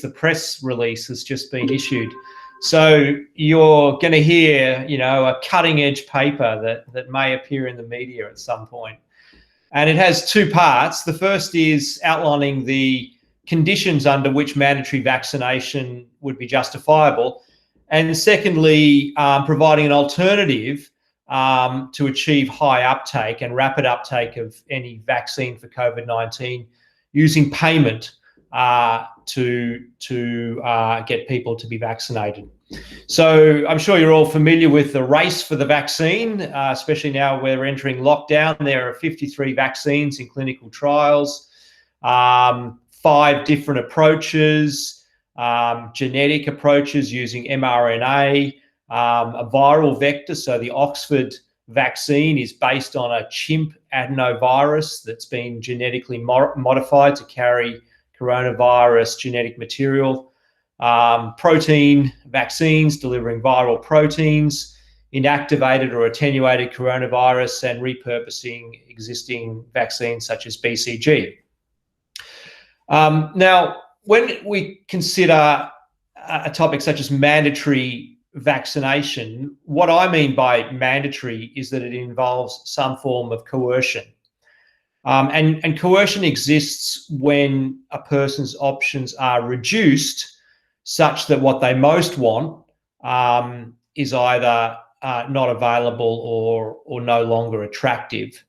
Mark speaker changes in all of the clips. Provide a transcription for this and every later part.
Speaker 1: the press release has just been issued. So you're going to hear, a cutting-edge paper that may appear in the media at some point. And it has two parts. The first is outlining the conditions under which mandatory vaccination would be justifiable. And secondly, providing an alternative to achieve high uptake and rapid uptake of any vaccine for COVID-19 using payment to get people to be vaccinated. So I'm sure you're all familiar with the race for the vaccine, especially now we're entering lockdown. There are 53 vaccines in clinical trials, 5 different approaches, genetic approaches using mRNA, a viral vector. So the Oxford vaccine is based on a chimp adenovirus that's been genetically modified to carry coronavirus genetic material. Protein vaccines delivering viral proteins, inactivated or attenuated coronavirus, and repurposing existing vaccines such as BCG. Now, when we consider a topic such as mandatory vaccination, what I mean by mandatory is that it involves some form of coercion. And coercion exists when a person's options are reduced such that what they most want is either not available or no longer attractive.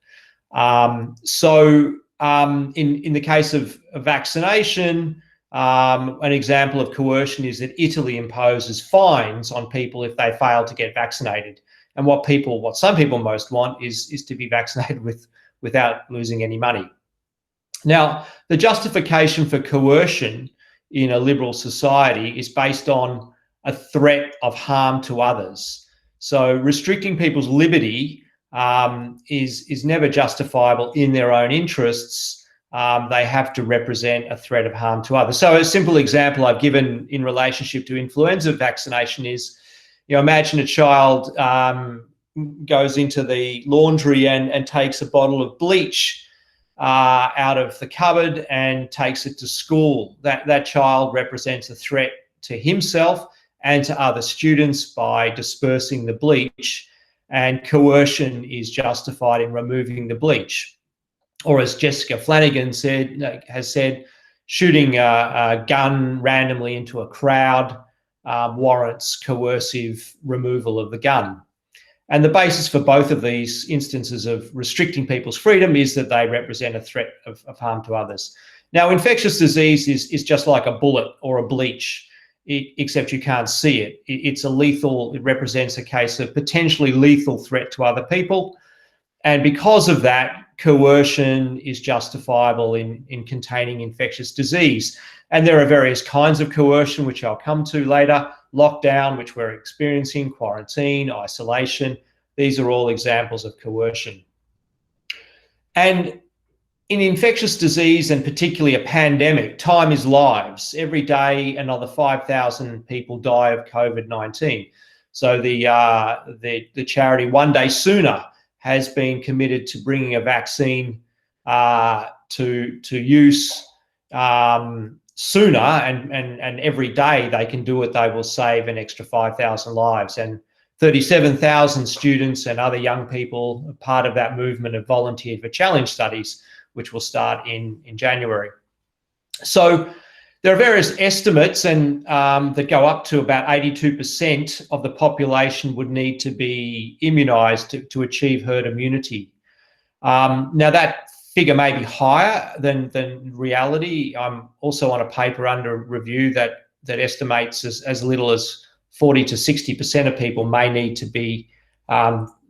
Speaker 1: So in the case of vaccination, an example of coercion is that Italy imposes fines on people if they fail to get vaccinated. And what some people most want is to be vaccinated without losing any money. Now, the justification for coercion in a liberal society is based on a threat of harm to others. So restricting people's liberty is never justifiable in their own interests. They have to represent a threat of harm to others. So a simple example I've given in relationship to influenza vaccination is, imagine a child goes into the laundry and takes a bottle of bleach out of the cupboard and takes it to school. That child represents a threat to himself and to other students by dispersing the bleach, and coercion is justified in removing the bleach. Or as Jessica Flanagan has said, shooting a gun randomly into a crowd warrants coercive removal of the gun. And the basis for both of these instances of restricting people's freedom is that they represent a threat of harm to others. Now, infectious disease is just like a bullet or a bleach, except you can't see it. It represents a case of potentially lethal threat to other people. And because of that, coercion is justifiable in containing infectious disease. And there are various kinds of coercion, which I'll come to later. Lockdown, which we're experiencing, quarantine, isolation. These are all examples of coercion. And in infectious disease, and particularly a pandemic, time is lives. Every day, another 5,000 people die of COVID-19. So the charity One Day Sooner has been committed to bringing a vaccine to use sooner, and every day they can do it, they will save an extra 5,000 lives. And 37,000 students and other young people are part of that movement have volunteered for challenge studies, which will start in January. So there are various estimates that go up to about 82% of the population would need to be immunised to achieve herd immunity. Now that figure may be higher than reality. I'm also on a paper under review that estimates as little as 40 to 60% of people may need to be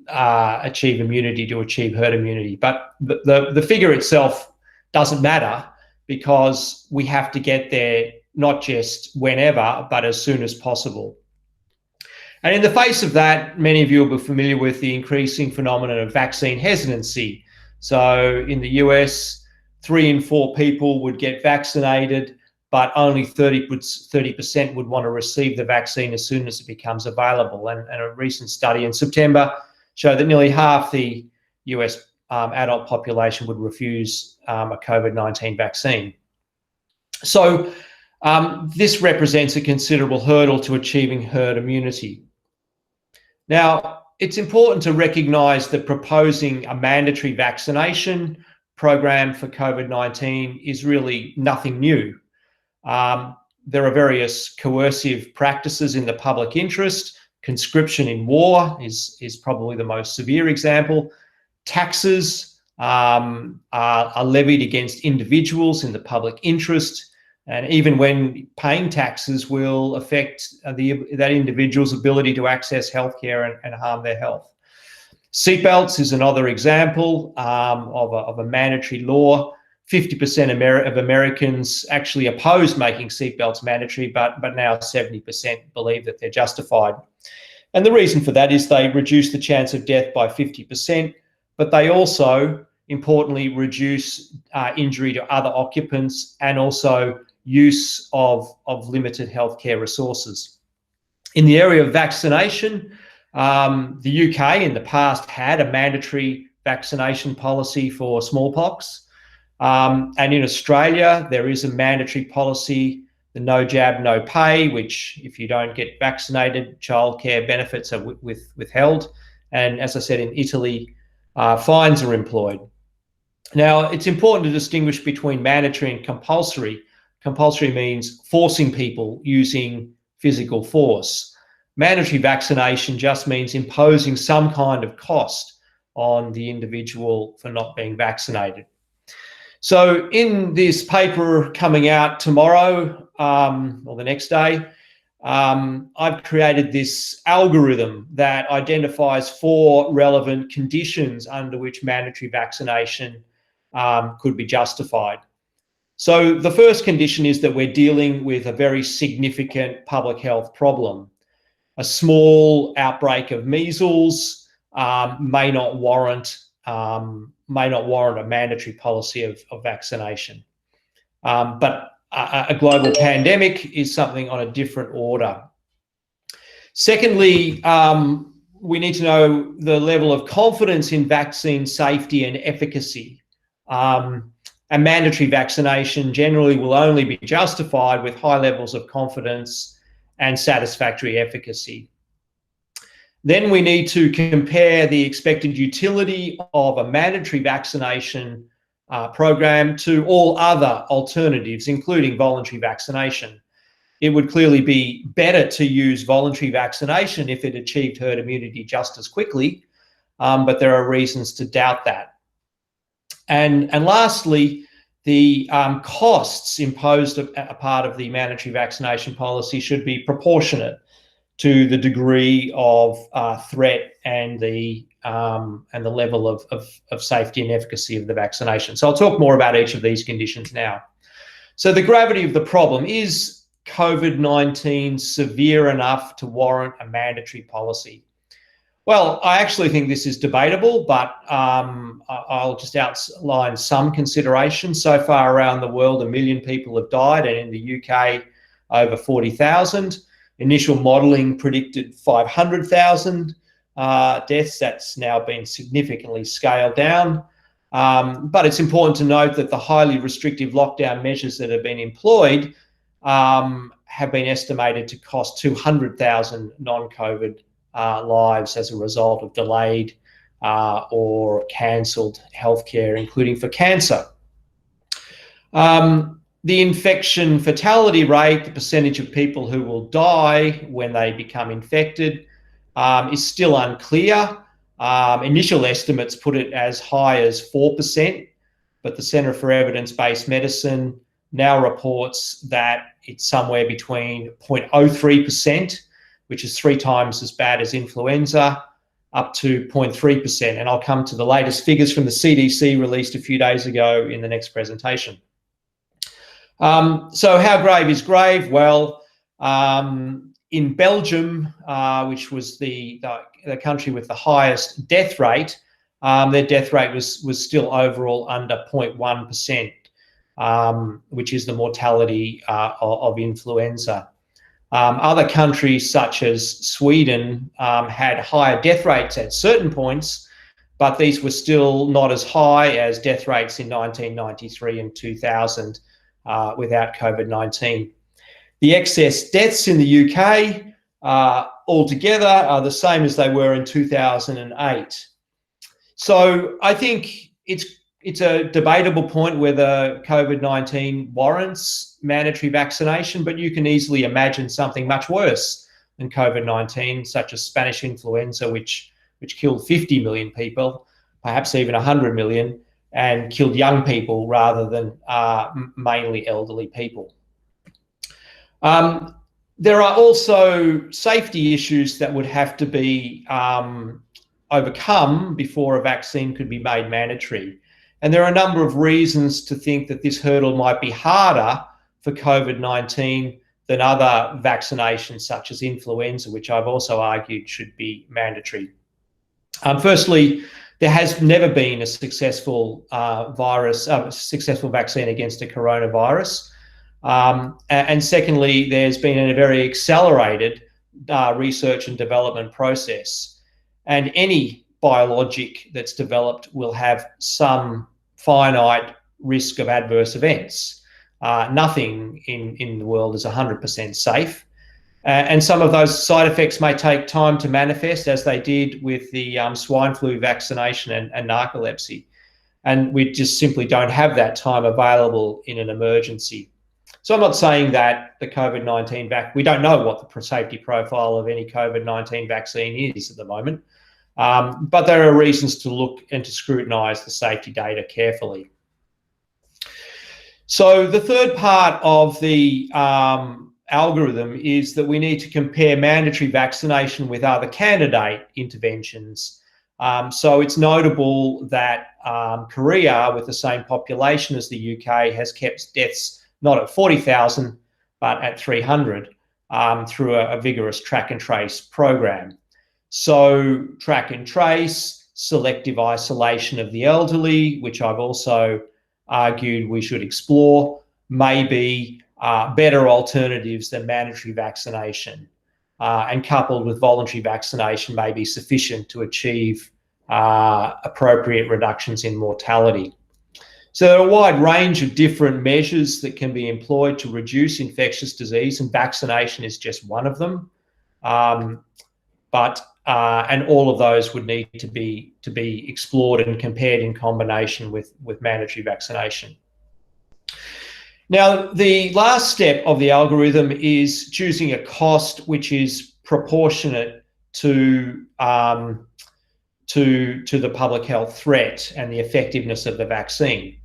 Speaker 1: achieve immunity to achieve herd immunity. But the figure itself doesn't matter, because we have to get there not just whenever, but as soon as possible. And in the face of that, many of you will be familiar with the increasing phenomenon of vaccine hesitancy. So in the US, 3 in 4 people would get vaccinated, but only 30% would want to receive the vaccine as soon as it becomes available. And a recent study in September showed that nearly half the US adult population would refuse a COVID-19 vaccine. So This represents a considerable hurdle to achieving herd immunity. Now, it's important to recognise that proposing a mandatory vaccination program for COVID-19 is really nothing new. There are various coercive practices in the public interest. Conscription in war is probably the most severe example. Taxes are levied against individuals in the public interest, and even when paying taxes will affect that individual's ability to access healthcare and harm their health. Seatbelts is another example of a mandatory law. 50% of Americans actually oppose making seatbelts mandatory, but now 70% believe that they're justified. And the reason for that is they reduce the chance of death by 50%, but they also, importantly, reduce injury to other occupants and also use of limited healthcare resources. In the area of vaccination, the UK in the past had a mandatory vaccination policy for smallpox. And in Australia, there is a mandatory policy, the no jab, no pay, which if you don't get vaccinated, childcare benefits are withheld. And as I said, in Italy, fines are employed. Now, it's important to distinguish between mandatory and compulsory. Compulsory means forcing people using physical force. Mandatory vaccination just means imposing some kind of cost on the individual for not being vaccinated. So in this paper coming out tomorrow or the next day, I've created this algorithm that identifies 4 relevant conditions under which mandatory vaccination could be justified. So the first condition is that we're dealing with a very significant public health problem. A small outbreak of measles may not warrant a mandatory policy of vaccination. But a global pandemic is something on a different order. Secondly, we need to know the level of confidence in vaccine safety and efficacy. And mandatory vaccination generally will only be justified with high levels of confidence and satisfactory efficacy. Then we need to compare the expected utility of a mandatory vaccination program to all other alternatives, including voluntary vaccination. It would clearly be better to use voluntary vaccination if it achieved herd immunity just as quickly, but there are reasons to doubt that. And lastly, the costs imposed a part of the mandatory vaccination policy should be proportionate to the degree of threat and the level of safety and efficacy of the vaccination. So I'll talk more about each of these conditions now. So the gravity of the problem: is COVID-19 severe enough to warrant a mandatory policy? Well, I actually think this is debatable, but I'll just outline some considerations. So far around the world, 1 million people have died, and in the UK, over 40,000. Initial modelling predicted 500,000 deaths. That's now been significantly scaled down. But it's important to note that the highly restrictive lockdown measures that have been employed have been estimated to cost 200,000 non-COVID lives as a result of delayed or cancelled healthcare, including for cancer. The infection fatality rate, the percentage of people who will die when they become infected, is still unclear. Initial estimates put it as high as 4%, but the Centre for Evidence-Based Medicine now reports that it's somewhere between 0.03%, which is 3 times as bad as influenza, up to 0.3%. And I'll come to the latest figures from the CDC released a few days ago in the next presentation. So how grave is grave? Well, in Belgium, which was the country with the highest death rate, their death rate was still overall under 0.1%, which is the mortality of influenza. Other countries such as Sweden had higher death rates at certain points, but these were still not as high as death rates in 1993 and 2000 without COVID-19. The excess deaths in the UK altogether are the same as they were in 2008. So I think it's a debatable point whether COVID-19 warrants mandatory vaccination, but you can easily imagine something much worse than COVID-19, such as Spanish influenza, which killed 50 million people, perhaps even 100 million, and killed young people rather than mainly elderly people. There are also safety issues that would have to be overcome before a vaccine could be made mandatory. And there are a number of reasons to think that this hurdle might be harder for COVID-19 than other vaccinations such as influenza, which I've also argued should be mandatory. Firstly, there has never been a successful successful vaccine against a coronavirus. And secondly, there's been a very accelerated research and development process. And any biologic that's developed will have some finite risk of adverse events. Nothing in the world is 100% safe. And some of those side effects may take time to manifest, as they did with the swine flu vaccination and narcolepsy. And we just simply don't have that time available in an emergency. So I'm not saying that the COVID-19 we don't know what the safety profile of any COVID-19 vaccine is at the moment, but there are reasons to look and to scrutinise the safety data carefully. So the third part of the algorithm is that we need to compare mandatory vaccination with other candidate interventions. So it's notable that Korea, with the same population as the UK, has kept deaths not at 40,000, but at 300 through a vigorous track and trace program. So track and trace, selective isolation of the elderly, which I've also argued we should explore, may be better alternatives than mandatory vaccination, and coupled with voluntary vaccination may be sufficient to achieve appropriate reductions in mortality. So there are a wide range of different measures that can be employed to reduce infectious disease, and vaccination is just one of them. And all of those would need to be explored and compared in combination with mandatory vaccination. Now, the last step of the algorithm is choosing a cost which is proportionate to the public health threat and the effectiveness of the vaccine.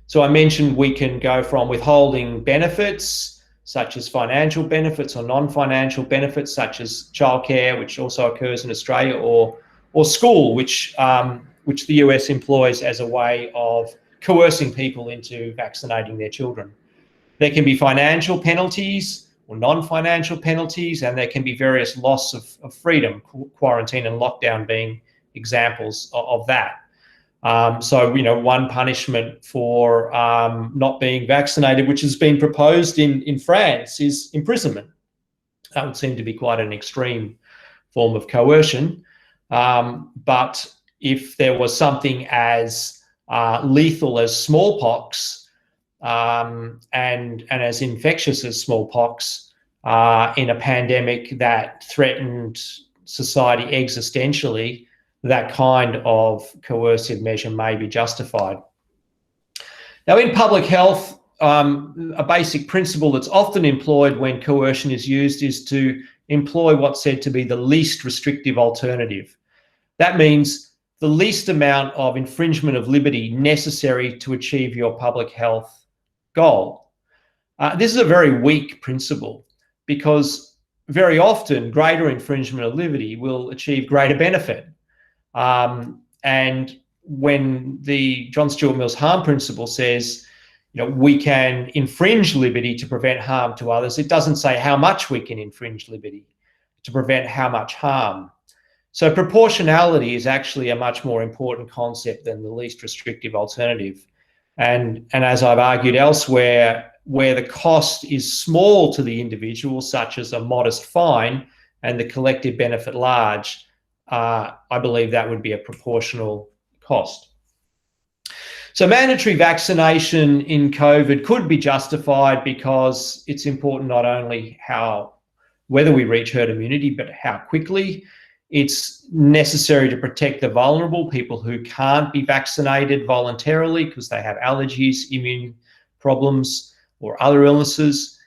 Speaker 1: So I mentioned we can go from withholding benefits, such as financial benefits, or non-financial benefits, such as childcare, which also occurs in Australia, or school, which the US employs as a way of coercing people into vaccinating their children. There can be financial penalties or non-financial penalties, and there can be various loss of freedom, quarantine and lockdown being examples of that. So, one punishment for not being vaccinated, which has been proposed in France, is imprisonment. That would seem to be quite an extreme form of coercion. But if there was something as lethal as smallpox and as infectious as smallpox in a pandemic that threatened society existentially, that kind of coercive measure may be justified. Now, in public health, a basic principle that's often employed when coercion is used is to employ what's said to be the least restrictive alternative. That means the least amount of infringement of liberty necessary to achieve your public health goal. This is a very weak principle, because very often greater infringement of liberty will achieve greater benefit. And when the John Stuart Mill's harm principle says, we can infringe liberty to prevent harm to others, it doesn't say how much we can infringe liberty to prevent how much harm. So proportionality is actually a much more important concept than the least restrictive alternative. And as I've argued elsewhere, where the cost is small to the individual, such as a modest fine, and the collective benefit large, I believe that would be a proportional cost. So mandatory vaccination in COVID could be justified because it's important not only whether we reach herd immunity, but how quickly. It's necessary to protect the vulnerable, people who can't be vaccinated voluntarily because they have allergies, immune problems, or other illnesses.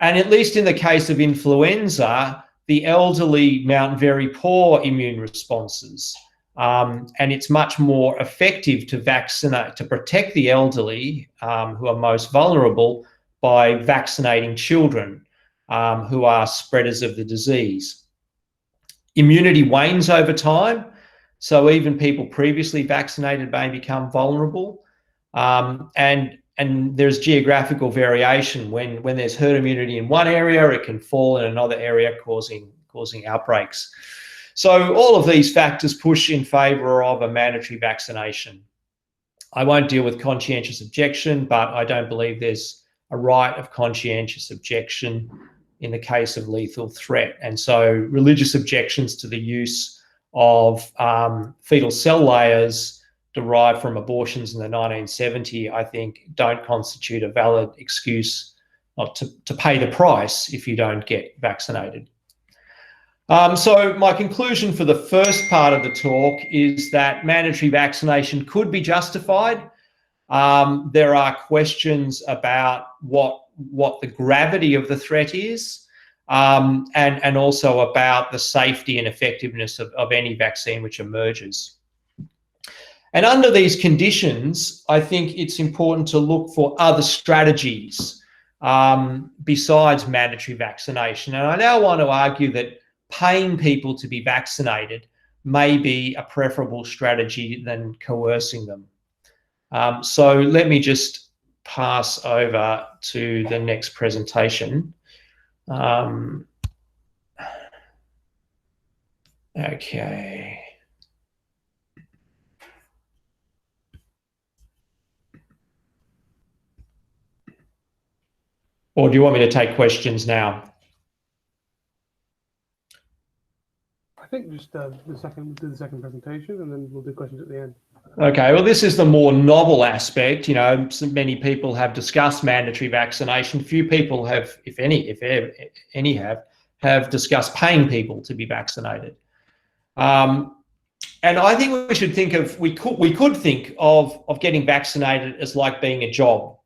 Speaker 1: And at least in the case of influenza, the elderly mount very poor immune responses. And it's much more effective to protect the elderly who are most vulnerable by vaccinating children who are spreaders of the disease. Immunity wanes over time, so even people previously vaccinated may become vulnerable. And there's geographical variation. When there's herd immunity in one area, it can fall in another area, causing outbreaks. So all of these factors push in favour of a mandatory vaccination. I won't deal with conscientious objection, but I don't believe there's a right of conscientious objection in the case of lethal threat. And so religious objections to the use of fetal cell layers derived from abortions in the 1970s, I think, don't constitute a valid excuse not to pay the price if you don't get vaccinated. So my conclusion for the first part of the talk is that mandatory vaccination could be justified. There are questions about what the gravity of the threat is, and also about the safety and effectiveness of any vaccine which emerges. And under these conditions, I think it's important to look for other strategies besides mandatory vaccination. And I now want to argue that paying people to be vaccinated may be a preferable strategy than coercing them. So let me just pass over to the next presentation. Okay. Or do you want me to take questions now?
Speaker 2: I think just do the second presentation, and then we'll do questions at the end.
Speaker 1: Okay, well, this is the more novel aspect. You know, so many people have discussed mandatory vaccination. Few people have, if any have discussed paying people to be vaccinated. And I think we should think of, we could think of getting vaccinated as like being a job.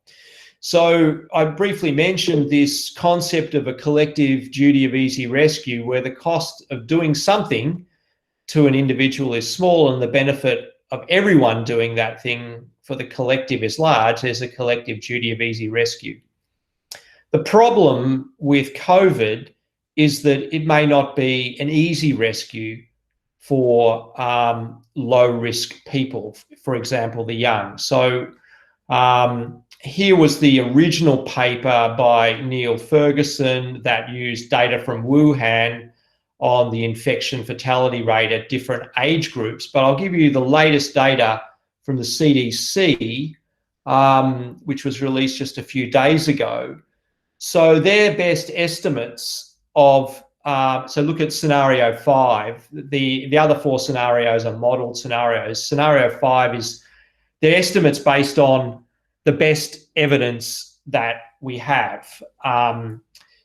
Speaker 1: So I briefly mentioned this concept of a collective duty of easy rescue, where the cost of doing something to an individual is small and the benefit of everyone doing that thing for the collective is large. There's a collective duty of easy rescue. The problem with COVID is that it may not be an easy rescue for low-risk people, for example, the young. So here was the original paper by Neil Ferguson that used data from Wuhan on the infection fatality rate at different age groups. But I'll give you the latest data from the CDC, which was released just a few days ago. So their best estimates of, so look at scenario 5. The other 4 scenarios are modeled scenarios. Scenario 5 is their estimates based on the best evidence that we have.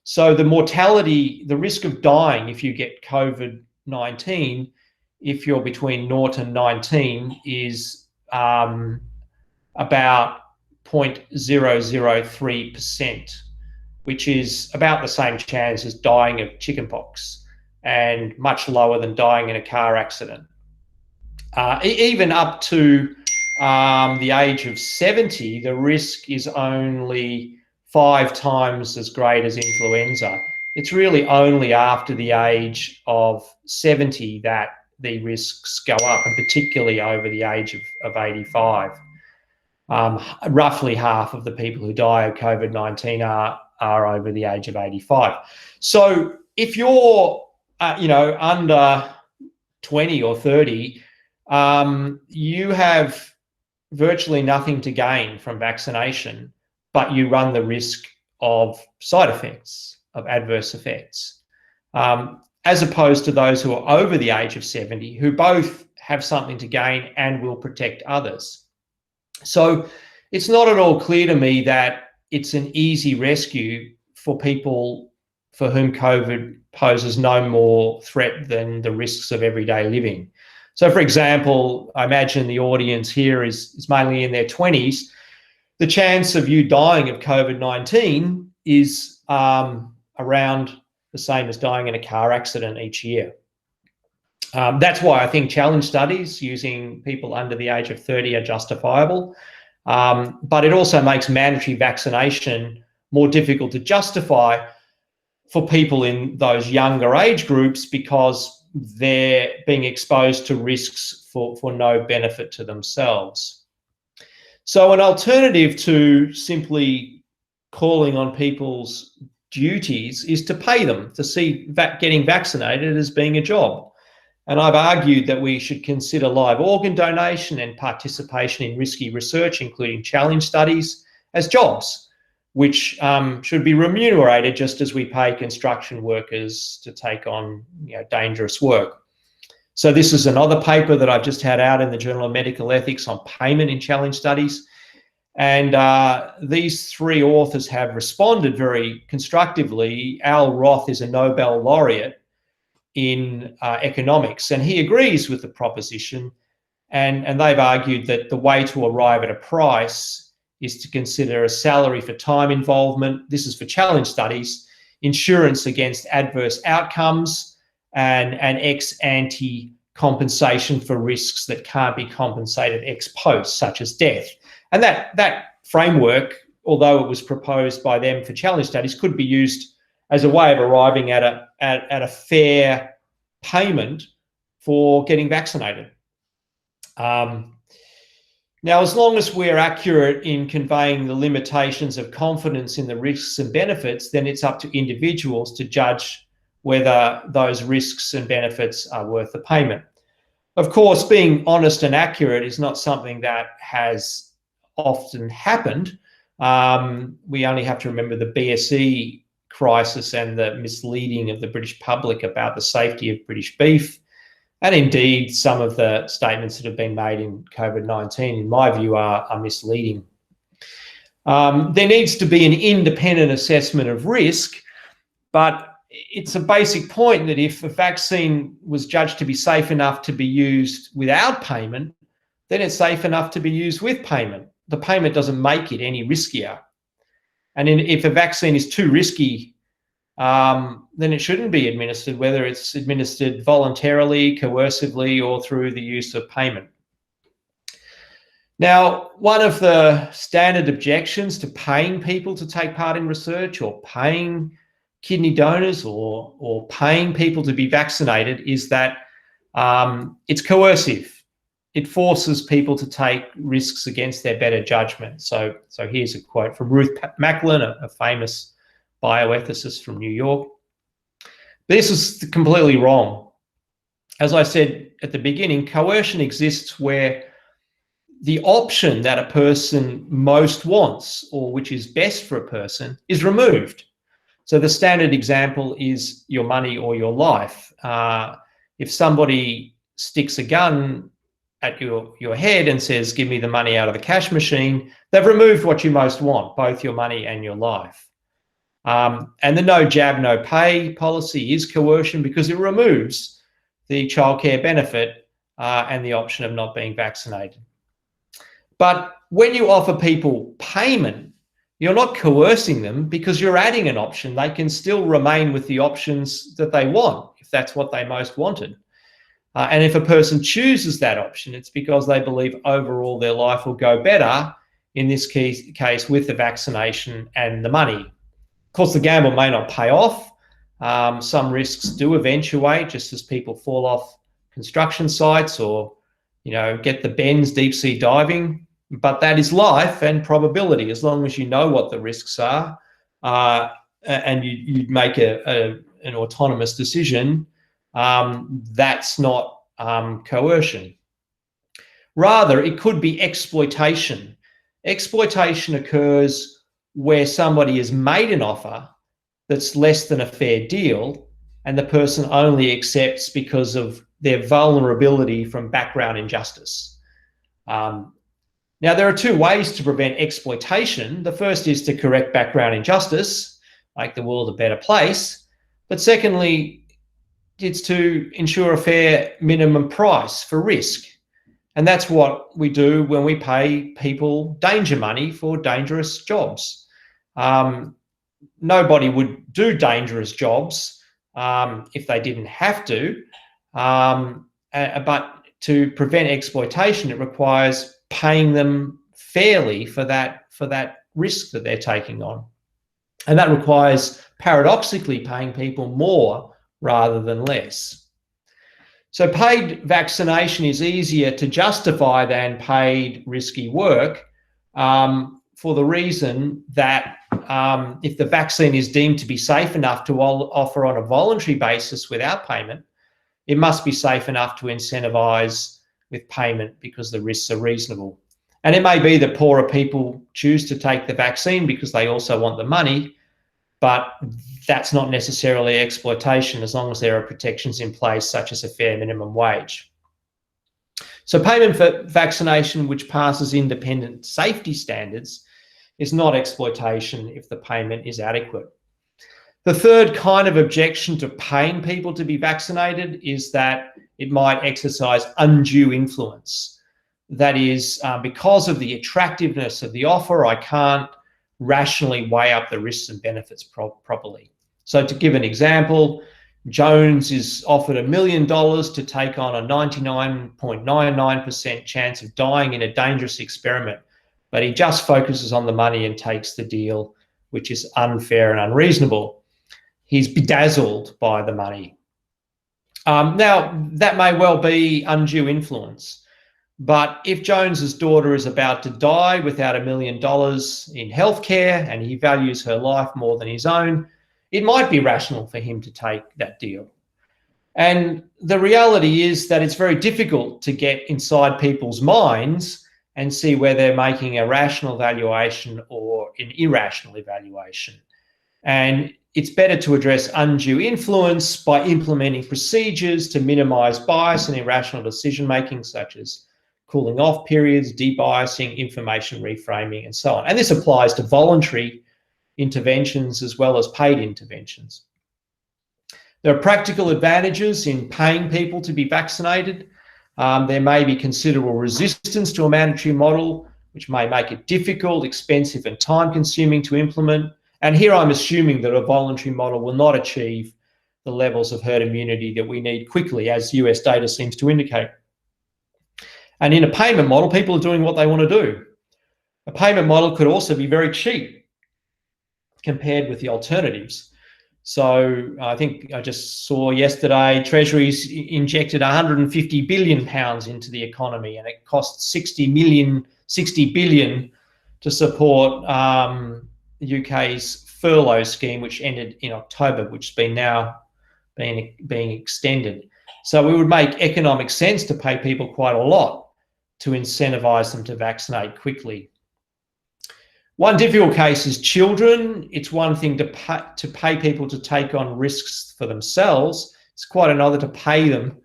Speaker 1: So the mortality, the risk of dying if you get COVID-19, if you're between 0 and 19, is about 0.003%, which is about the same chance as dying of chickenpox and much lower than dying in a car accident. Even up to the age of 70, the risk is only 5 times as great as influenza. It's really only after the age of 70 that the risks go up, and particularly over the age of 85. Roughly half of the people who die of COVID-19 are over the age of 85. So if you're, under 20 or 30, you have virtually nothing to gain from vaccination, but you run the risk of side effects, of adverse effects, as opposed to those who are over the age of 70, who both have something to gain and will protect others. So it's not at all clear to me that it's an easy rescue for people for whom COVID poses no more threat than the risks of everyday living. So, for example, I imagine the audience here is mainly in their 20s. The chance of you dying of COVID-19 is around the same as dying in a car accident each year. That's why I think challenge studies using people under the age of 30 are justifiable. But it also makes mandatory vaccination more difficult to justify for people in those younger age groups because they're being exposed to risks for no benefit to themselves. So an alternative to simply calling on people's duties is to pay them, to see getting vaccinated as being a job. And I've argued that we should consider live organ donation and participation in risky research, including challenge studies, as jobs, which should be remunerated just as we pay construction workers to take on dangerous work. So this is another paper that I've just had out in the Journal of Medical Ethics on payment in challenge studies. And these three authors have responded very constructively. Al Roth is a Nobel laureate in economics, and he agrees with the proposition. And they've argued that the way to arrive at a price is to consider a salary for time involvement. This is for challenge studies, insurance against adverse outcomes, and an ex-ante compensation for risks that can't be compensated ex post, such as death. And that framework, although it was proposed by them for challenge studies, could be used as a way of arriving at a fair payment for getting vaccinated. Now, as long as we're accurate in conveying the limitations of confidence in the risks and benefits, then it's up to individuals to judge whether those risks and benefits are worth the payment. Of course, being honest and accurate is not something that has often happened. We only have to remember the BSE crisis and the misleading of the British public about the safety of British beef. And indeed, some of the statements that have been made in COVID-19, in my view, are misleading. There needs to be an independent assessment of risk, but it's a basic point that if a vaccine was judged to be safe enough to be used without payment, then it's safe enough to be used with payment. The payment doesn't make it any riskier. And if a vaccine is too risky, then it shouldn't be administered, whether it's administered voluntarily, coercively, or through the use of payment. Now, one of the standard objections to paying people to take part in research, or paying kidney donors, or paying people to be vaccinated is that it's coercive. It forces people to take risks against their better judgment. So here's a quote from Ruth Macklin, a famous bioethicist from New York. This is completely wrong. As I said at the beginning, coercion exists where the option that a person most wants, or which is best for a person, is removed. So the standard example is your money or your life. If somebody sticks a gun at your head and says, give me the money out of the cash machine, they've removed what you most want, both your money and your life. And the no jab, no pay policy is coercion because it removes the childcare benefit and the option of not being vaccinated. But when you offer people payment, you're not coercing them because you're adding an option. They can still remain with the options that they want, if that's what they most wanted. And if a person chooses that option, it's because they believe overall their life will go better, in this case with the vaccination and the money. Of course, the gamble may not pay off. Some risks do eventuate, just as people fall off construction sites or, get the bends deep sea diving. But that is life and probability. As long as you know what the risks are and you make an autonomous decision, that's not coercion. Rather, it could be exploitation. Exploitation occurs where somebody is made an offer that's less than a fair deal and the person only accepts because of their vulnerability from background injustice. Now, there are two ways to prevent exploitation. The first is to correct background injustice, make the world a better place. But secondly, it's to ensure a fair minimum price for risk. And that's what we do when we pay people danger money for dangerous jobs. Nobody would do dangerous jobs if they didn't have to. But to prevent exploitation, it requires paying them fairly for that risk that they're taking on. And that requires, paradoxically, paying people more rather than less. So paid vaccination is easier to justify than paid risky work for the reason that if the vaccine is deemed to be safe enough to offer on a voluntary basis without payment, it must be safe enough to incentivize with payment because the risks are reasonable. And it may be that poorer people choose to take the vaccine because they also want the money, but that's not necessarily exploitation as long as there are protections in place, such as a fair minimum wage. So payment for vaccination which passes independent safety standards is not exploitation if the payment is adequate. The third kind of objection to paying people to be vaccinated is that it might exercise undue influence. That is, because of the attractiveness of the offer, I can't rationally weigh up the risks and benefits properly. So to give an example, Jones is offered $1 million to take on a 99.99% chance of dying in a dangerous experiment, but he just focuses on the money and takes the deal, which is unfair and unreasonable. He's bedazzled by the money. Now, that may well be undue influence, but if Jones's daughter is about to die without $1 million in healthcare and he values her life more than his own, it might be rational for him to take that deal. And the reality is that it's very difficult to get inside people's minds and see where they're making a rational valuation or an irrational evaluation. And it's better to address undue influence by implementing procedures to minimize bias and irrational decision-making, such as cooling off periods, debiasing, information reframing, and so on. And this applies to voluntary interventions as well as paid interventions. There are practical advantages in paying people to be vaccinated. There may be considerable resistance to a mandatory model, which may make it difficult, expensive, and time-consuming to implement. And here I'm assuming that a voluntary model will not achieve the levels of herd immunity that we need quickly, as US data seems to indicate. And in a payment model, people are doing what they want to do. A payment model could also be very cheap compared with the alternatives. So I think I just saw yesterday, Treasury's injected £150 billion into the economy, and it costs 60 billion to support the UK's furlough scheme, which ended in October, which has been now being extended. So it would make economic sense to pay people quite a lot to incentivize them to vaccinate quickly. One difficult case is children. It's one thing to pay people to take on risks for themselves. It's quite another to pay them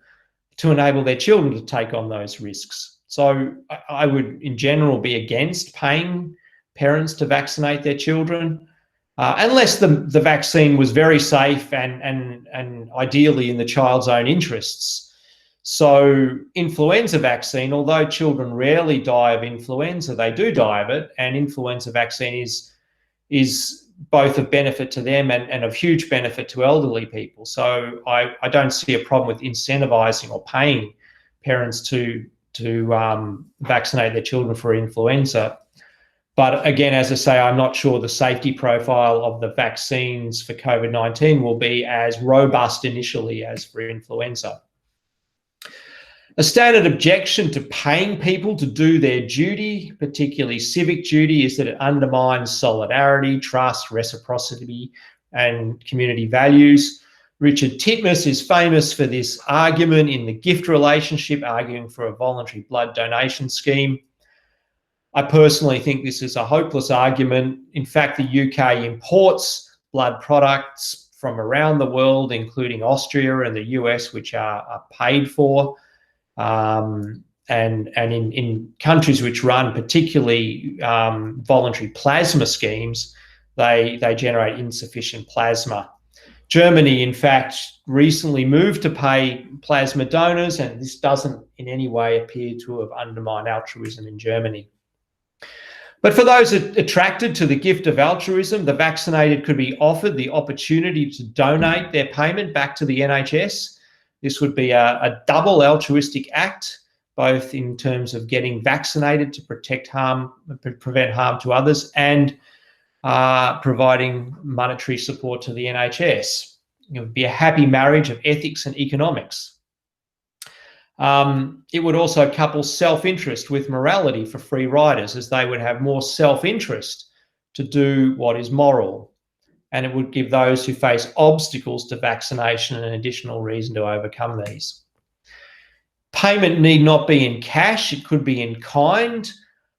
Speaker 1: to enable their children to take on those risks. So I would, in general, be against paying parents to vaccinate their children, unless the vaccine was very safe and ideally in the child's own interests. So influenza vaccine, although children rarely die of influenza, they do die of it, and influenza vaccine is both of benefit to them and of huge benefit to elderly people. So I don't see a problem with incentivizing or paying parents to vaccinate their children for influenza. But again, as I say, I'm not sure the safety profile of the vaccines for COVID-19 will be as robust initially as for influenza. A standard objection to paying people to do their duty, particularly civic duty, is that it undermines solidarity, trust, reciprocity, and community values. Richard Titmuss is famous for this argument in the gift relationship, arguing for a voluntary blood donation scheme. I personally think this is a hopeless argument. In fact, the UK imports blood products from around the world, including Austria and the US, which are paid for. and in countries which run particularly voluntary plasma schemes, they generate insufficient plasma. Germany, in fact, recently moved to pay plasma donors, and this doesn't in any way appear to have undermined altruism in Germany. But for those attracted to the gift of altruism, the vaccinated could be offered the opportunity to donate their payment back to the NHS. This would be a double altruistic act, both in terms of getting vaccinated to prevent harm to others, and providing monetary support to the NHS. It would be a happy marriage of ethics and economics. It would also couple self-interest with morality for free riders, as they would have more self-interest to do what is moral. And it would give those who face obstacles to vaccination an additional reason to overcome these. Payment need not be in cash, it could be in kind.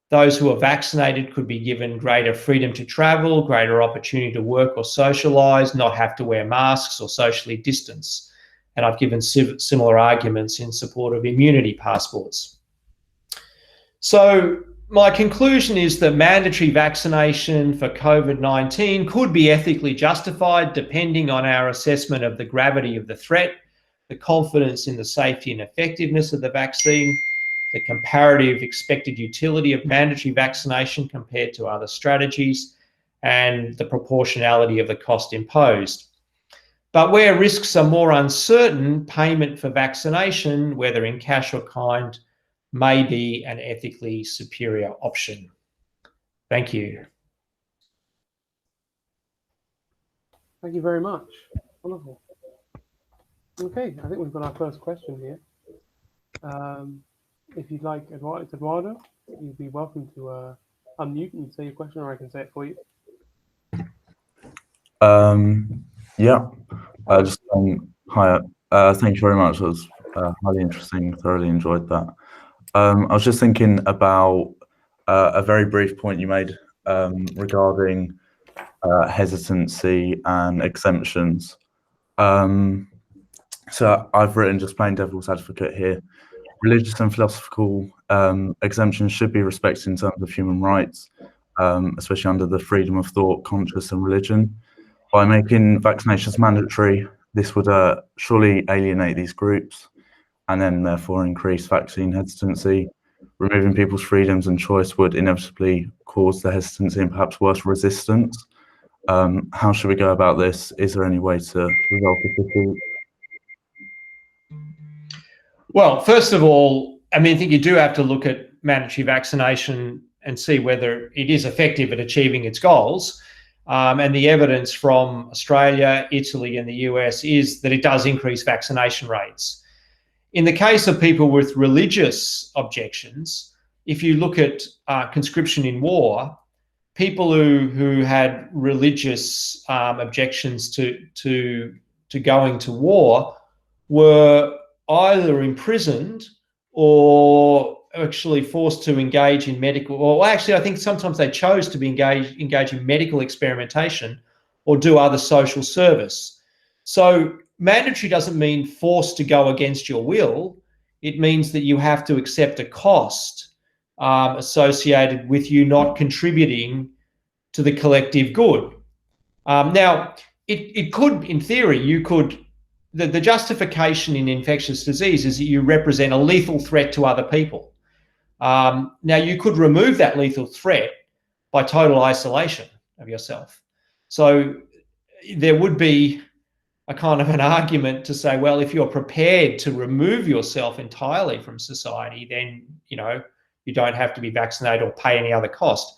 Speaker 1: Those who are vaccinated could be given greater freedom to travel, greater opportunity to work or socialise, not have to wear masks or socially distance. And I've given similar arguments in support of immunity passports. So my conclusion is that mandatory vaccination for COVID-19 could be ethically justified depending on our assessment of the gravity of the threat, the confidence in the safety and effectiveness of the vaccine, the comparative expected utility of mandatory vaccination compared to other strategies, and the proportionality of the cost imposed. But where risks are more uncertain, payment for vaccination, whether in cash or kind, may be an ethically superior option. Thank you.
Speaker 2: Thank you very much. Wonderful. Okay, I think we've got our first question here. If you'd like, Eduardo, you'd be welcome to unmute and say your question, or I can say it for you.
Speaker 3: Yeah, hi. Thank you very much. It was highly interesting. Thoroughly enjoyed that. I was just thinking about a very brief point you made regarding hesitancy and exemptions. So I've written, just plain devil's advocate here, religious and philosophical exemptions should be respected in terms of human rights, especially under the freedom of thought, conscience and religion. By making vaccinations mandatory, this would surely alienate these groups and then therefore increase vaccine hesitancy. Removing people's freedoms and choice would inevitably cause the hesitancy and perhaps worse, resistance. How should we go about this? Is there any way to resolve this issue?
Speaker 1: Well, first of all, I think you do have to look at mandatory vaccination and see whether it is effective at achieving its goals. And the evidence from Australia, Italy, and the US is that it does increase vaccination rates. In the case of people with religious objections, if you look at conscription in war, people who had religious objections to going to war were either imprisoned or actually forced to engage in medical, or actually I think sometimes they chose to be engage in medical experimentation or do other social service. So mandatory doesn't mean forced to go against your will. It means that you have to accept a cost associated with you not contributing to the collective good. Now, it could, in theory, you could, the justification in infectious disease is that you represent a lethal threat to other people. Now, you could remove that lethal threat by total isolation of yourself. So there would be a kind of an argument to say, well, if you're prepared to remove yourself entirely from society, then, you don't have to be vaccinated or pay any other cost.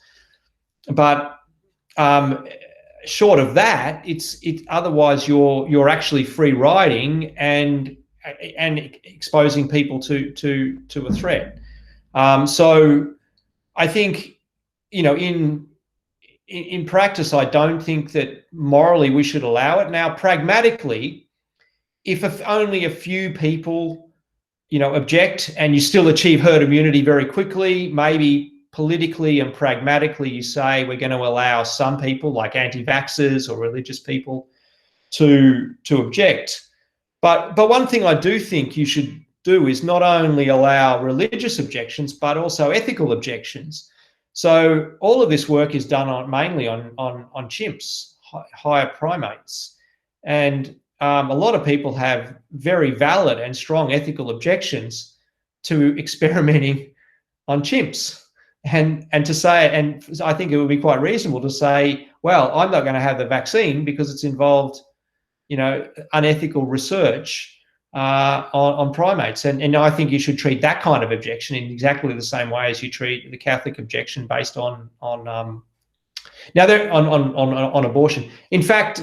Speaker 1: But short of that, otherwise you're actually free riding and exposing people to a threat. So I think, in practice, I don't think that morally we should allow it. Now, pragmatically, if only a few people, object and you still achieve herd immunity very quickly, maybe politically and pragmatically you say we're going to allow some people like anti-vaxxers or religious people to object. But one thing I do think you should do is not only allow religious objections, but also ethical objections. So all of this work is done mainly on chimps, higher primates. And a lot of people have very valid and strong ethical objections to experimenting on chimps. And to say, and I think it would be quite reasonable to say, well, I'm not going to have the vaccine because it's involved, unethical research on primates. And I think you should treat that kind of objection in exactly the same way as you treat the Catholic objection based on abortion. In fact,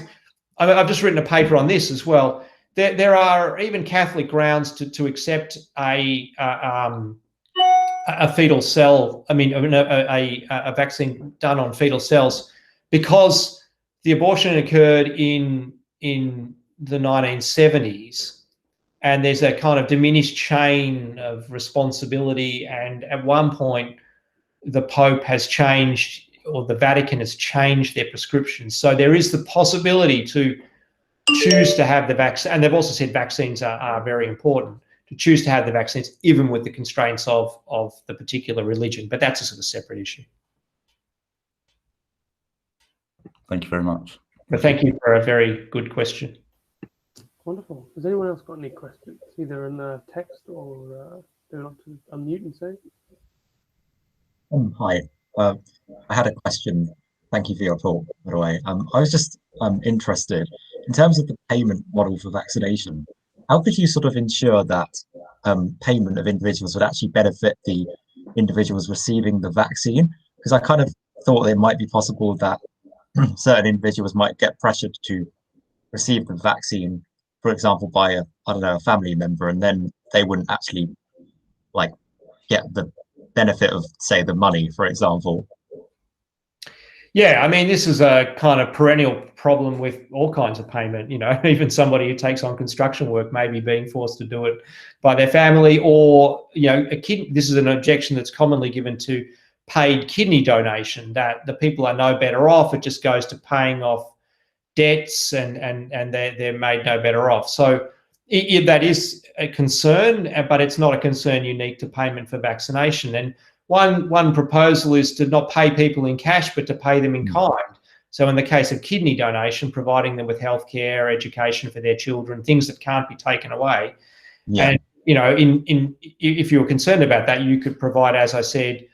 Speaker 1: I've just written a paper on this as well. There are even Catholic grounds to accept a fetal cell, a vaccine done on fetal cells, because the abortion occurred in the 1970s, and there's a kind of diminished chain of responsibility. And at one point, the Pope has changed, or the Vatican has changed their prescriptions. So there is the possibility to choose to have the vaccine, and they've also said vaccines are very important, to choose to have the vaccines, even with the constraints of the particular religion. But that's a sort of separate issue.
Speaker 3: Thank you very much.
Speaker 1: But thank you for a very good question.
Speaker 2: Wonderful. Has anyone else got any questions, either in text or do not to unmute and say?
Speaker 4: Hi. I had a question. Thank you for your talk, by the way. I was just interested, in terms of the payment model for vaccination, how could you sort of ensure that payment of individuals would actually benefit the individuals receiving the vaccine? Because I kind of thought it might be possible that certain individuals might get pressured to receive the vaccine, for example, by a family member, and then they wouldn't actually get the benefit of, say, the money, for example.
Speaker 1: Yeah, I mean, this is a kind of perennial problem with all kinds of payment. Even somebody who takes on construction work may be being forced to do it by their family, or this is an objection that's commonly given to paid kidney donation, that the people are no better off. It just goes to paying off debts, and they're made no better off. So that is a concern, but it's not a concern unique to payment for vaccination. And one proposal is to not pay people in cash, but to pay them in kind. So in the case of kidney donation, providing them with healthcare, education for their children, things that can't be taken away. Yeah. And if you're concerned about that, you could provide, as I said,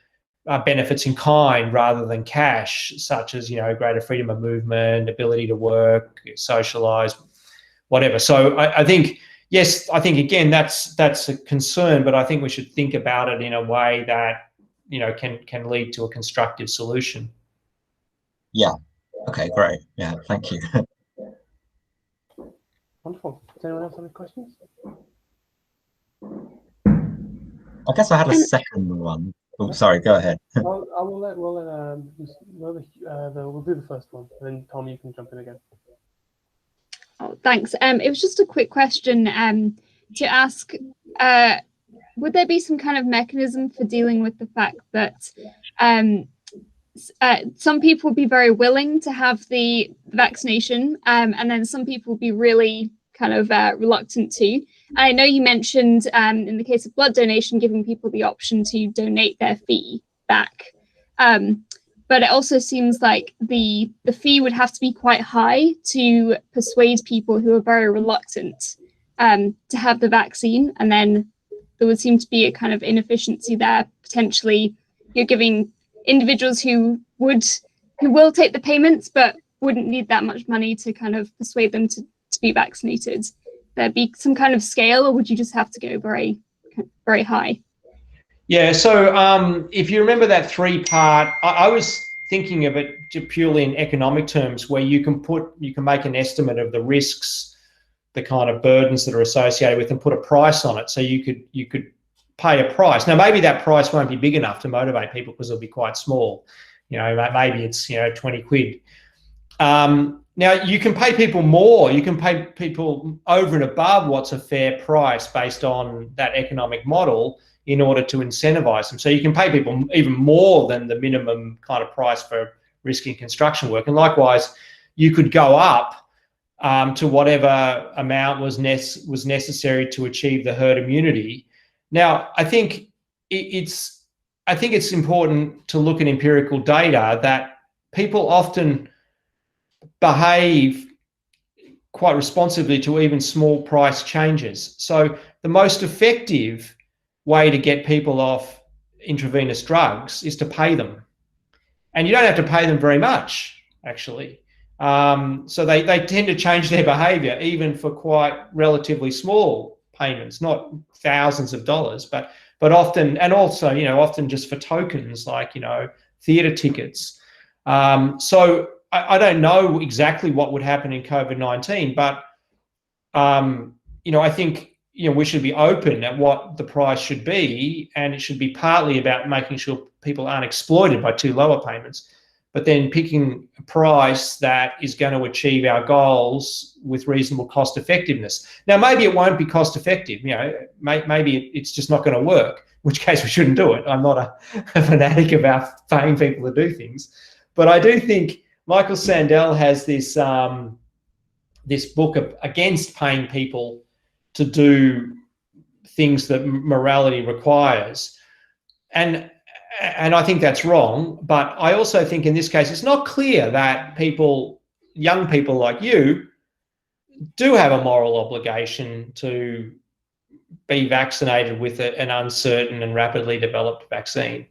Speaker 1: benefits in kind rather than cash, such as greater freedom of movement, ability to work, socialise, whatever. So I think, yes, I think again that's a concern, but I think we should think about it in a way that can lead to a constructive solution.
Speaker 4: Yeah. Okay. Great. Yeah. Thank you.
Speaker 2: Wonderful. Does anyone else have any questions?
Speaker 4: I guess I had a second one. Oh, sorry. Go ahead.
Speaker 2: We'll do the first one, and then Tom, you can jump in again.
Speaker 5: Oh, thanks. It was just a quick question to ask. Would there be some kind of mechanism for dealing with the fact that some people would be very willing to have the vaccination, and then some people would be really kind of reluctant to? I know you mentioned in the case of blood donation, giving people the option to donate their fee back. But it also seems like the fee would have to be quite high to persuade people who are very reluctant to have the vaccine. And then there would seem to be a kind of inefficiency there. Potentially, you're giving individuals who will take the payments, but wouldn't need that much money to kind of persuade them to be vaccinated. There'd be some kind of scale, or would you just have to go very, very high?
Speaker 1: Yeah, so if you remember that three-part, I was thinking of it purely in economic terms, where you can make an estimate of the risks, the kind of burdens that are associated with, and put a price on it. So you could pay a price. Now, maybe that price won't be big enough to motivate people because it'll be quite small. Maybe it's 20 quid. Now, you can pay people more. You can pay people over and above what's a fair price based on that economic model in order to incentivize them. So you can pay people even more than the minimum kind of price for risking construction work. And likewise, you could go up to whatever amount was necessary to achieve the herd immunity. Now, I think it's important to look at empirical data that people often behave quite responsively to even small price changes. So the most effective way to get people off intravenous drugs is to pay them. And you don't have to pay them very much, actually. So they tend to change their behavior even for quite relatively small payments, not thousands of dollars, but often, and also, often just for tokens like, theatre tickets. So I don't know exactly what would happen in COVID-19, but, I think, we should be open at what the price should be, and it should be partly about making sure people aren't exploited by too lower payments, but then picking a price that is going to achieve our goals with reasonable cost effectiveness. Now, maybe it won't be cost effective, maybe it's just not going to work, in which case we shouldn't do it. I'm not a fanatic about paying people to do things, but I do think Michael Sandel has this book against paying people to do things that morality requires. And I think that's wrong. But I also think in this case, it's not clear that young people like you, do have a moral obligation to be vaccinated with an uncertain and rapidly developed vaccine.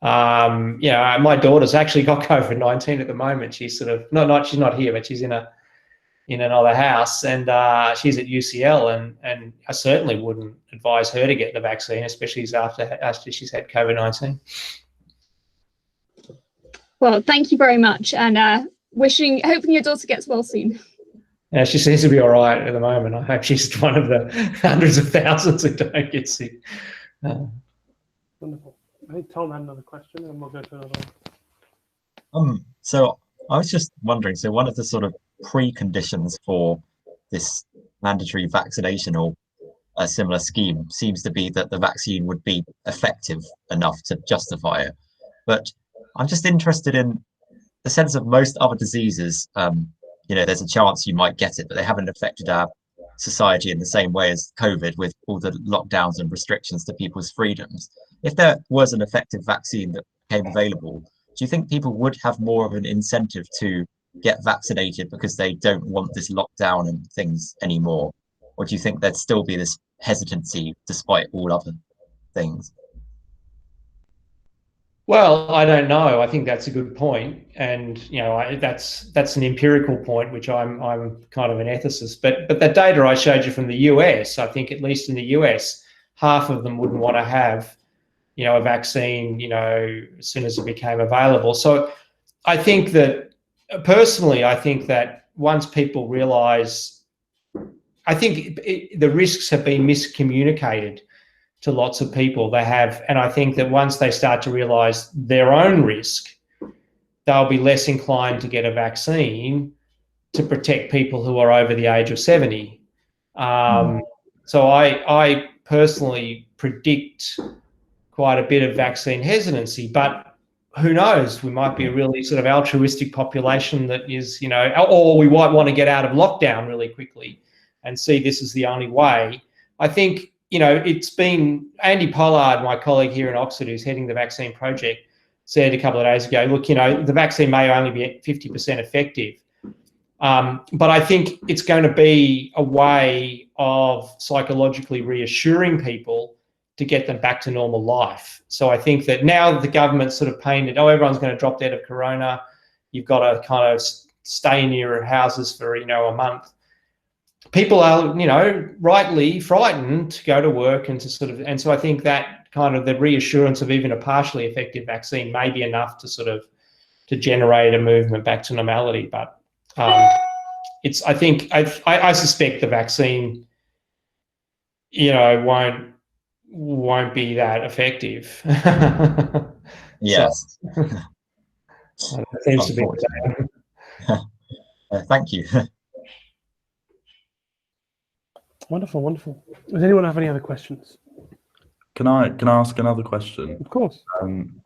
Speaker 1: My daughter's actually got COVID-19 at the moment. She's sort of she's not here, but she's in another house, and she's at UCL, and I certainly wouldn't advise her to get the vaccine, especially after she's had COVID-19.
Speaker 5: Well, thank you very much, and hoping your daughter gets well soon.
Speaker 1: Yeah, she seems to be all right at the moment. I hope she's one of the hundreds of thousands who don't get sick.
Speaker 2: Wonderful. I think Tom had another question, and we'll go to another one.
Speaker 4: So I was just wondering, so one of the sort of preconditions for this mandatory vaccination or a similar scheme seems to be that the vaccine would be effective enough to justify it. But I'm just interested in the sense of most other diseases, there's a chance you might get it, but they haven't affected our society in the same way as COVID, with all the lockdowns and restrictions to people's freedoms. If there was an effective vaccine that became available, do you think people would have more of an incentive to get vaccinated because they don't want this lockdown and things anymore? Or do you think there'd still be this hesitancy despite all other things?
Speaker 1: Well, I don't know. I think that's a good point, and that's an empirical point, which I'm kind of an ethicist. But the data I showed you from the US, I think at least in the US, half of them wouldn't want to have, a vaccine, as soon as it became available. So I think that personally, I think that once people realise, I think the risks have been miscommunicated to lots of people. They have, and I think that once they start to realise their own risk, they'll be less inclined to get a vaccine to protect people who are over the age of 70. So I personally predict quite a bit of vaccine hesitancy, but who knows? We might be a really sort of altruistic population that is, or we might want to get out of lockdown really quickly and see this is the only way. I think, it's been Andy Pollard, my colleague here in Oxford, who's heading the vaccine project, said a couple of days ago, look, the vaccine may only be 50% effective. But I think it's going to be a way of psychologically reassuring people to get them back to normal life. So I think that now the government's sort of painted, everyone's going to drop dead of corona. You've got to kind of stay in your houses for, a month. People are, rightly frightened to go to work and so I think that kind of the reassurance of even a partially effective vaccine may be enough to generate a movement back to normality. But I suspect the vaccine, won't be that effective.
Speaker 4: Yes.
Speaker 1: So, that seems to be.
Speaker 4: Thank you.
Speaker 2: Wonderful, wonderful. Does anyone have any other questions?
Speaker 3: Can I ask another question?
Speaker 2: Of course.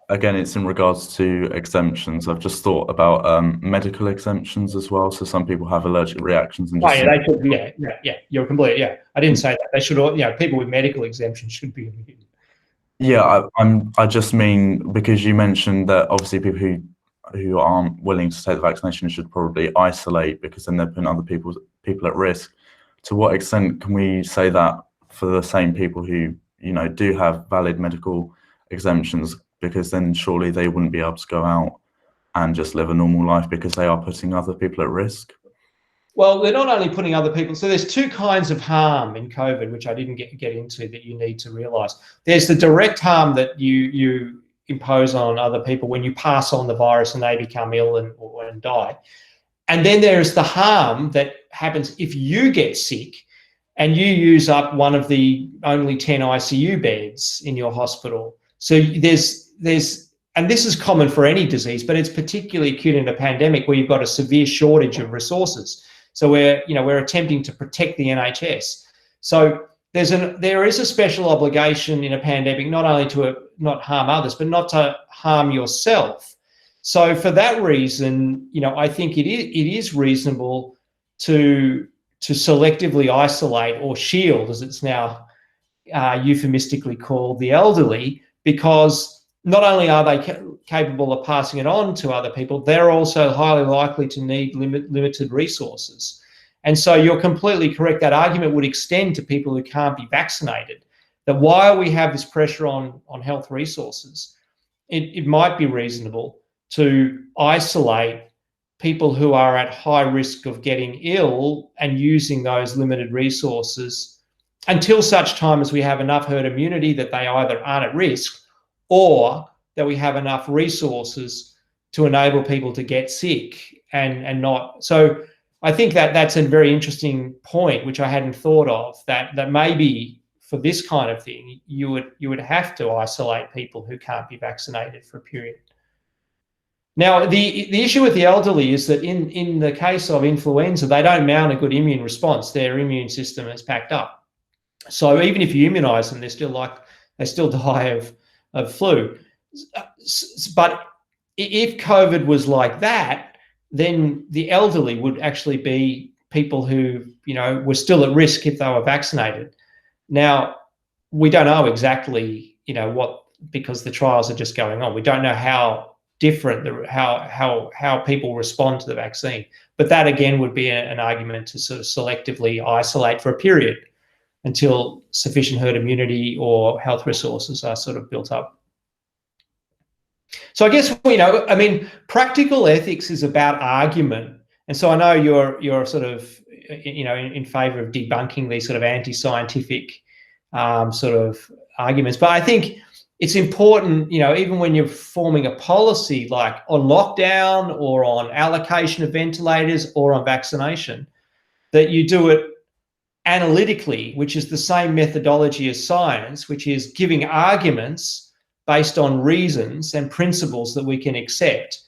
Speaker 3: Again, it's in regards to exemptions. I've just thought about medical exemptions as well. So some people have allergic reactions and
Speaker 1: Oh,
Speaker 3: just
Speaker 1: yeah, they should, yeah, you're complete, yeah. I didn't say that. They should all, people with medical exemptions should be immune.
Speaker 3: Yeah, I just mean, because you mentioned that obviously people who aren't willing to take the vaccination should probably isolate, because then they're putting other people at risk. To what extent can we say that for the same people who, you know, do have valid medical exemptions, because then surely they wouldn't be able to go out and just live a normal life because they are putting other people at risk?
Speaker 1: Well, they're not only putting other people, so there's two kinds of harm in COVID, which I didn't get into, that you need to realise. There's the direct harm that you impose on other people when you pass on the virus and they become ill and die. And then there's the harm that happens if you get sick and you use up one of the only 10 ICU beds in your hospital. So there's, and this is common for any disease, but it's particularly acute in a pandemic where you've got a severe shortage of resources. So we're attempting to protect the NHS. So there is a special obligation in a pandemic, not only to not harm others, but not to harm yourself. So for that reason, I think it is reasonable to selectively isolate or shield, as it's now euphemistically called, the elderly, because not only are they capable of passing it on to other people, they're also highly likely to need limited resources. And so you're completely correct. That argument would extend to people who can't be vaccinated, that while we have this pressure on health resources, it might be reasonable to isolate people who are at high risk of getting ill and using those limited resources until such time as we have enough herd immunity that they either aren't at risk, or that we have enough resources to enable people to get sick and not. So I think that's a very interesting point, which I hadn't thought of, that maybe for this kind of thing, you would have to isolate people who can't be vaccinated for a period. Now, the issue with the elderly is that in the case of influenza, they don't mount a good immune response. Their immune system is packed up. So even if you immunise them, they still die of flu. But if COVID was like that, then the elderly would actually be people who, were still at risk if they were vaccinated. Now, we don't know exactly, what, because the trials are just going on. We don't know how different, how people respond to the vaccine. But that again would be an argument to sort of selectively isolate for a period until sufficient herd immunity or health resources are sort of built up. So I guess, practical ethics is about argument. And so I know you're sort of, in favor of debunking these sort of anti-scientific sort of arguments. But I think it's important, even when you're forming a policy like on lockdown or on allocation of ventilators or on vaccination, that you do it analytically, which is the same methodology as science, which is giving arguments based on reasons and principles that we can accept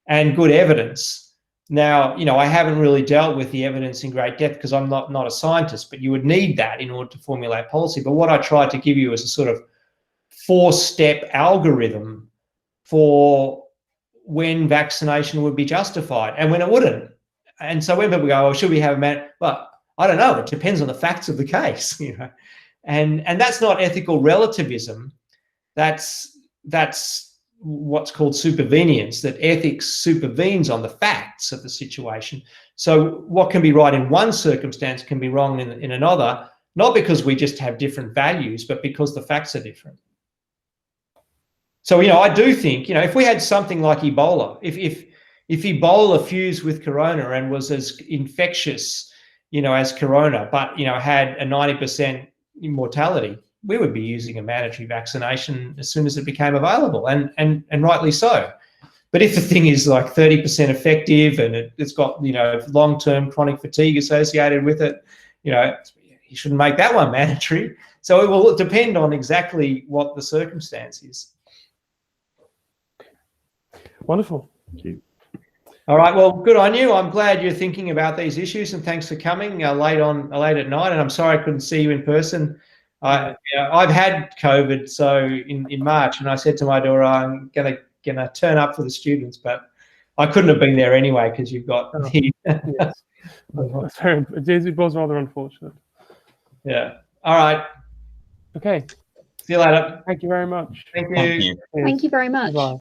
Speaker 1: and good evidence. Now, I haven't really dealt with the evidence in great depth because I'm not a scientist, but you would need that in order to formulate policy. But what I tried to give you is a sort of 4-step algorithm for when vaccination would be justified and when it wouldn't. And so when people go, oh, should we have a man? Well, I don't know. It depends on the facts of the case, and that's not ethical relativism. That's what's called supervenience, that ethics supervenes on the facts of the situation. So what can be right in one circumstance can be wrong in another, not because we just have different values, but because the facts are different. So, I do think, if we had something like Ebola, if Ebola fused with corona and was as infectious, as corona, but, had a 90% mortality, we would be using a mandatory vaccination as soon as it became available, and rightly so. But if the thing is like 30% effective and it's got, long-term chronic fatigue associated with it, you shouldn't make that one mandatory. So it will depend on exactly what the circumstance is.
Speaker 2: Wonderful.
Speaker 3: Thank you.
Speaker 1: All right, well, good on you. I'm glad you're thinking about these issues, and thanks for coming late at night. And I'm sorry I couldn't see you in person I've had COVID, so in March, and I said to my daughter, I'm gonna turn up for the students, but I couldn't have been there anyway because you've got the
Speaker 2: Yes. It was rather unfortunate.
Speaker 1: yeah. All right.
Speaker 2: Okay.
Speaker 1: See you later.
Speaker 2: Thank you very much.
Speaker 1: Thank you.
Speaker 4: Thank you.
Speaker 2: Cheers.
Speaker 5: Thank you very much.
Speaker 2: Goodbye.